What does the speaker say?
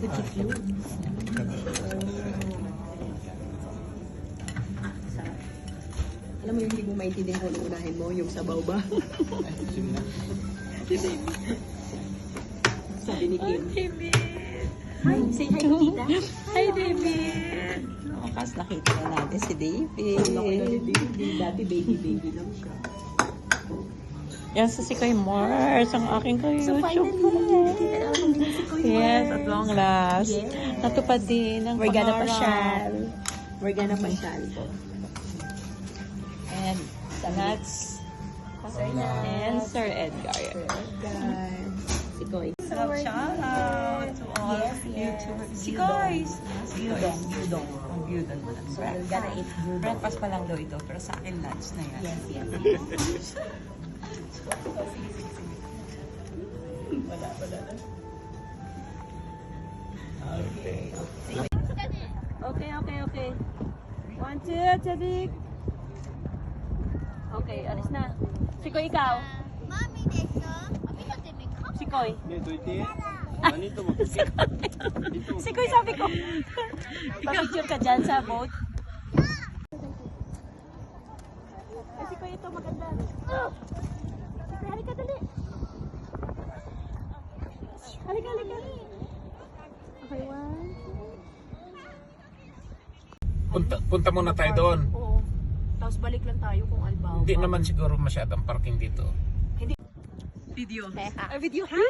Alam mo yung hindi mo maintindihan kung ano unahin mo, yung sabaw ba? Sabi ni Kim. Hi, say hi to Tita. Hi, David! Wakas nakita na natin si David. Laki na ni David. Dati baby lang siya. Yan sa si Kuya Mars, ang aking Kuya So finally, nakita namin din si Kuya Yes, Mars. at long last. Yes. Natupad din ang We're gonna pangarap. pasyal. We're gonna pasyal po. And that's and Sir Edgar. Guys, si Koy. Shout out to all YouTubers. Si guys! Gyudon. Ang gyudon mo lang. So we're gonna eat gyudon. Breakfast pa lang daw ito, pero sa akin lunch na yan. Yes. Okay. 1, 2, Chadik. Okay, alis na. Si Koy, ikaw. Si Koy. Si Koy, sabi ko. Pa-picture ka dyan sa boat. Si Koy, ito maganda. Halika, dali. Halika. Okay, 1. Punta muna tayo doon. Oo. Tapos balik lang tayo kung albaw. Hindi naman siguro masyadong parking dito. Video. Video. Hi!